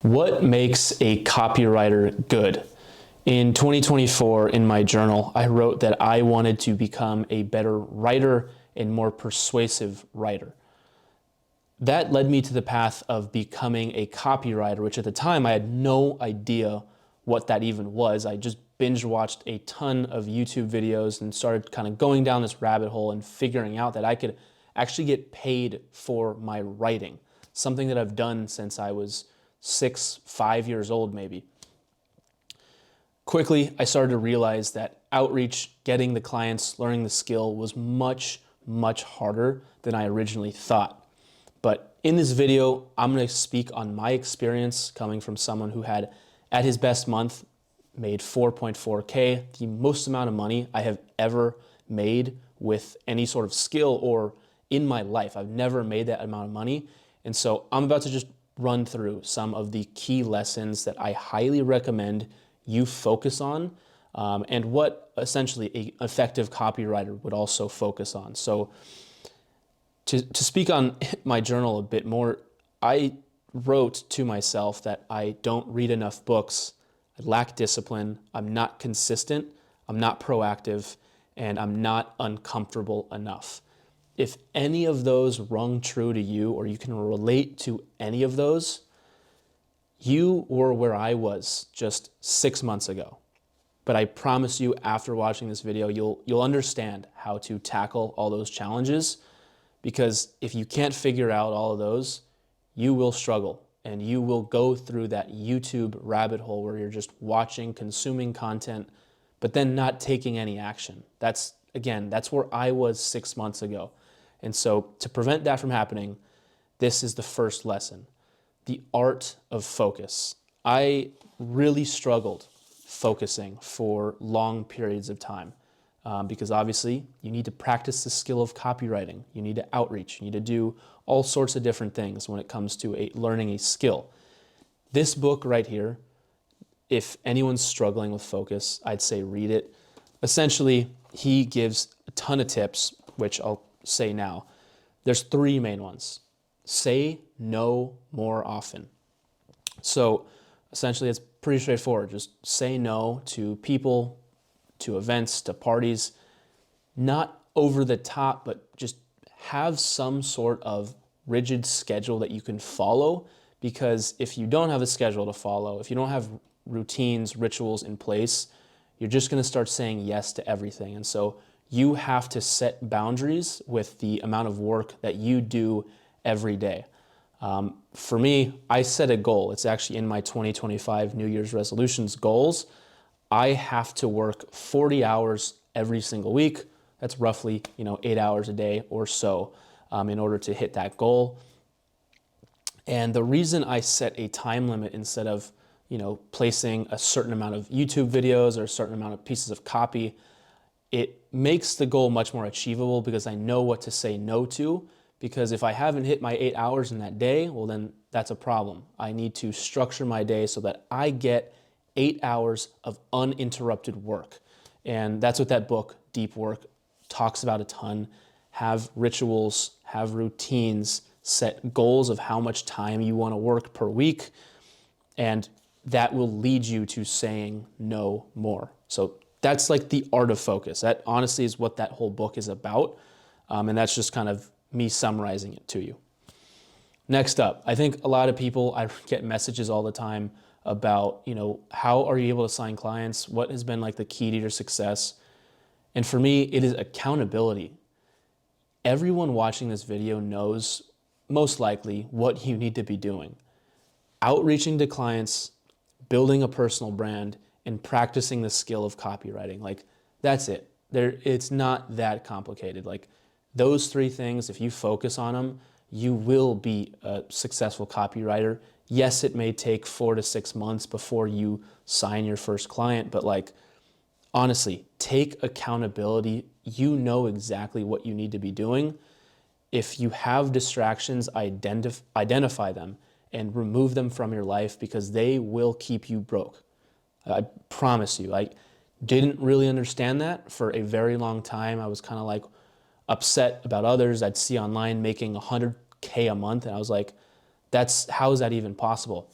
What makes a copywriter good? In 2024, in my journal, I wrote that I wanted to become a better writer and more persuasive writer. That led me to the path of becoming a copywriter, which at the time I had no idea what that even was. I just binge watched a ton of YouTube videos and started kind of going down this rabbit hole and figuring out that I could actually get paid for my writing, something that I've done since I was 5 years old maybe. Quickly, I started to realize that outreach, getting the clients, learning the skill was much, much harder than I originally thought. But in this video, I'm going to speak on my experience coming from someone who had, at his best month, made 4.4K, the most amount of money I have ever made with any sort of skill or in my life. I've never made that amount of money. And so I'm about to just run through some of the key lessons that I highly recommend you focus on, and what essentially an effective copywriter would also focus on. So to speak on my journal a bit more, I wrote to myself that I don't read enough books, I lack discipline, I'm not consistent, I'm not proactive, and I'm not uncomfortable enough. If any of those rung true to you, or you can relate to any of those, you were where I was just 6 months ago. But I promise you, after watching this video, you'll understand how to tackle all those challenges, because if you can't figure out all of those, you will struggle and you will go through that YouTube rabbit hole where you're just watching, consuming content, but then not taking any action. That's where I was 6 months ago. And so to prevent that from happening, this is the first lesson: the art of focus. I really struggled focusing for long periods of time because obviously you need to practice the skill of copywriting. You need to outreach. You need to do all sorts of different things when it comes to learning a skill. This book right here, if anyone's struggling with focus, I'd say read it. Essentially, he gives a ton of tips, which I'll say now. There's three main ones. Say no more often. So essentially, it's pretty straightforward. Just say no to people, to events, to parties. Not over the top, but just have some sort of rigid schedule that you can follow. Because if you don't have a schedule to follow, if you don't have routines, rituals in place, you're just going to start saying yes to everything. And so you have to set boundaries with the amount of work that you do every day. For me, I set a goal. It's actually in my 2025 New Year's resolutions goals. I have to work 40 hours every single week. That's roughly 8 hours a day or so in order to hit that goal. And the reason I set a time limit instead of placing a certain amount of YouTube videos or a certain amount of pieces of copy, it makes the goal much more achievable because I know what to say no to. Because if I haven't hit my 8 hours in that day, well, then that's a problem. I need to structure my day so that I get 8 hours of uninterrupted work. And that's what that book, Deep Work, talks about a ton. Have rituals, have routines, set goals of how much time you want to work per week, and that will lead you to saying no more. So that's like the art of focus. That honestly is what that whole book is about. And that's just kind of me summarizing it to you. Next up, I think a lot of people, I get messages all the time about, how are you able to sign clients? What has been like the key to your success? And for me, it is accountability. Everyone watching this video knows most likely what you need to be doing. Outreaching to clients, building a personal brand, and practicing the skill of copywriting. Like, that's it. It's not that complicated. Like, those three things, if you focus on them, you will be a successful copywriter. Yes, it may take 4 to 6 months before you sign your first client, but honestly, take accountability. You know exactly what you need to be doing. If you have distractions, identify them and remove them from your life, because they will keep you broke. I promise you. I didn't really understand that for a very long time. I was kind of upset about others I'd see online making 100K a month, and I was like, how is that even possible?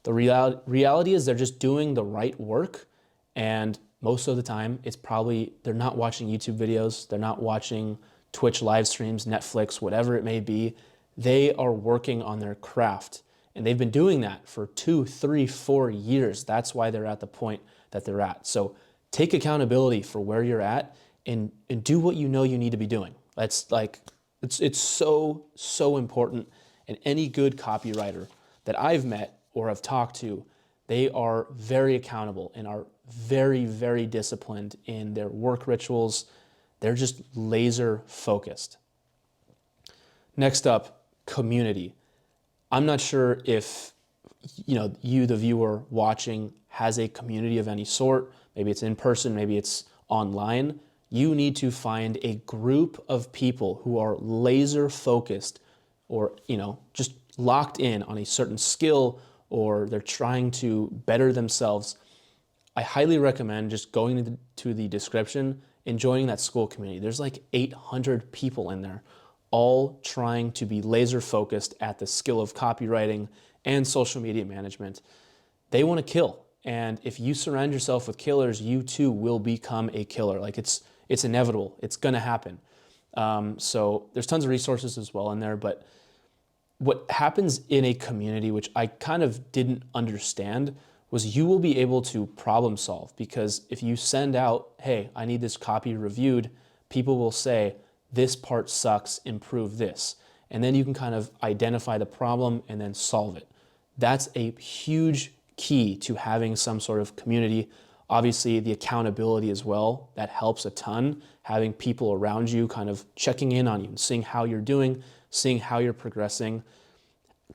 The reality is they're just doing the right work, and most of the time it's probably they're not watching YouTube videos, they're not watching Twitch live streams, Netflix, whatever it may be. They are working on their craft, and they've been doing that for 2, 3, 4 years. That's why they're at the point that they're at. So take accountability for where you're at, and do what you know you need to be doing. That's like, it's so important. And any good copywriter that I've met or have talked to, they are very accountable and are very disciplined in their work rituals. They're just laser focused. Next up, community. I'm not sure if you, the viewer watching, has a community of any sort. Maybe it's in person, maybe it's online. You need to find a group of people who are laser focused, or just locked in on a certain skill, or they're trying to better themselves. I highly recommend just going to the description and joining that school community. There's like 800 people in there, all trying to be laser focused at the skill of copywriting and social media management. They want to kill. And if you surround yourself with killers, you too will become a killer. Like it's inevitable. It's going to happen. So there's tons of resources as well in there. But what happens in a community, which I kind of didn't understand, was you will be able to problem solve, because if you send out, hey, I need this copy reviewed, people will say, this part sucks, improve this. And then you can kind of identify the problem and then solve it. That's a huge key to having some sort of community. Obviously, the accountability as well, that helps a ton. Having people around you kind of checking in on you and seeing how you're doing, seeing how you're progressing.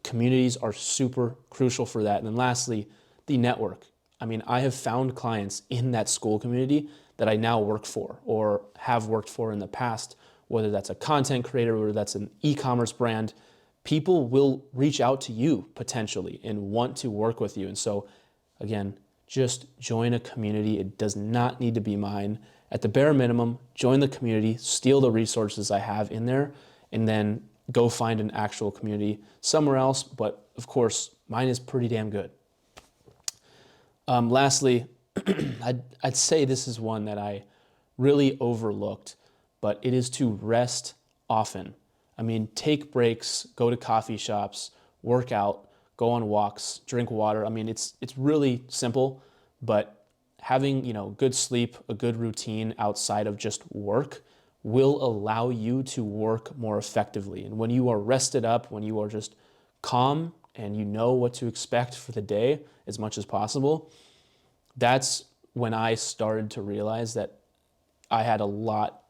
Communities are super crucial for that. And then lastly, the network. I mean, I have found clients in that school community that I now work for or have worked for in the past, whether that's a content creator, whether that's an e-commerce brand. People will reach out to you potentially and want to work with you. And so again, just join a community. It does not need to be mine. At the bare minimum, join the community, steal the resources I have in there, and then go find an actual community somewhere else. But of course, mine is pretty damn good. Lastly, I'd say this is one that I really overlooked, but it is to rest often. I mean, take breaks, go to coffee shops, work out, go on walks, drink water. I mean, it's really simple, but having, good sleep, a good routine outside of just work will allow you to work more effectively. And when you are rested up, when you are just calm and you know what to expect for the day as much as possible, that's when I started to realize that I had a lot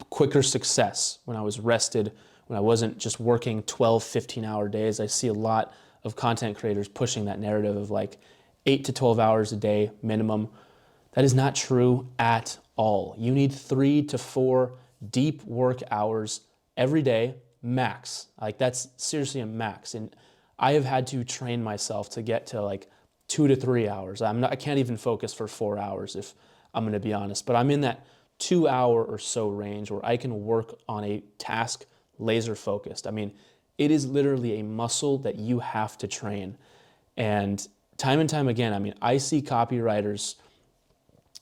quicker success when I was rested, when I wasn't just working 12, 15-hour days. I see a lot of content creators pushing that narrative of like 8 to 12 hours a day minimum. That is not true at all. You need 3 to 4 deep work hours every day, max. Like that's seriously a max. And I have had to train myself to get to like 2 to 3 hours. I can't even focus for 4 hours if I'm going to be honest, but I'm in that 2 hour or so range where I can work on a task laser focused. I mean, it is literally a muscle that you have to train. And time again, I mean, I see copywriters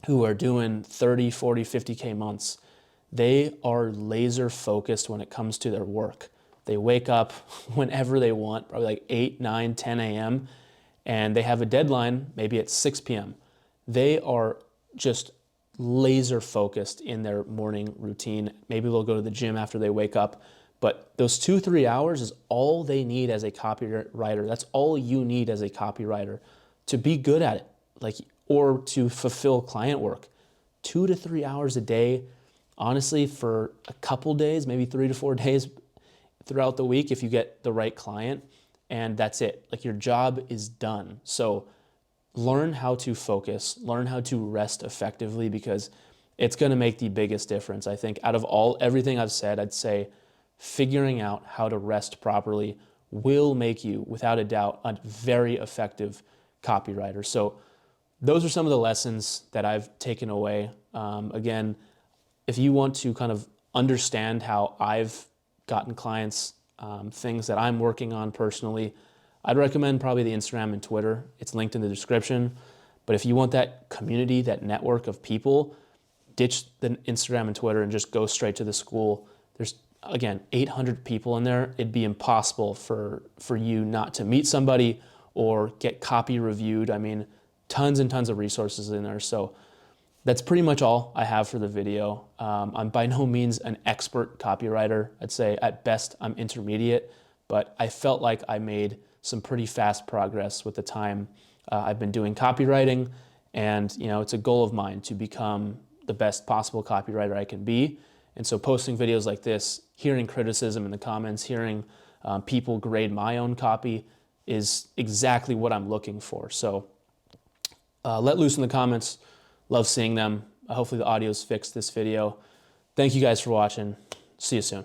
who are doing 30, 40, 50K months. They are laser focused when it comes to their work. They wake up whenever they want, probably like 8, 9, 10 a.m., and they have a deadline maybe at 6 p.m. They are just laser focused in their morning routine. Maybe they'll go to the gym after they wake up, but those 2-3 hours is all they need as a copywriter. That's all you need as a copywriter to be good at it, like, or to fulfill client work. 2 to 3 hours a day, honestly, for a couple days, maybe 3 to 4 days throughout the week if you get the right client, and that's it. Like, your job is done. So learn how to focus, learn how to rest effectively, because it's going to make the biggest difference. I think out of everything I've said, I'd say figuring out how to rest properly will make you, without a doubt, a very effective copywriter. So those are some of the lessons that I've taken away. Again, if you want to kind of understand how I've gotten clients, things that I'm working on personally, I'd recommend probably the Instagram and Twitter. It's linked in the description. But if you want that community, that network of people, ditch the Instagram and Twitter and just go straight to the school. There's, again, 800 people in there. It'd be impossible for you not to meet somebody or get copy reviewed. I mean, tons and tons of resources in there. So that's pretty much all I have for the video. I'm by no means an expert copywriter. I'd say at best I'm intermediate, but I felt like I made some pretty fast progress with the time I've been doing copywriting. And it's a goal of mine to become the best possible copywriter I can be. And so posting videos like this, hearing criticism in the comments, hearing people grade my own copy is exactly what I'm looking for. So let loose in the comments. Love seeing them. Hopefully the audio's fixed this video. Thank you guys for watching. See you soon.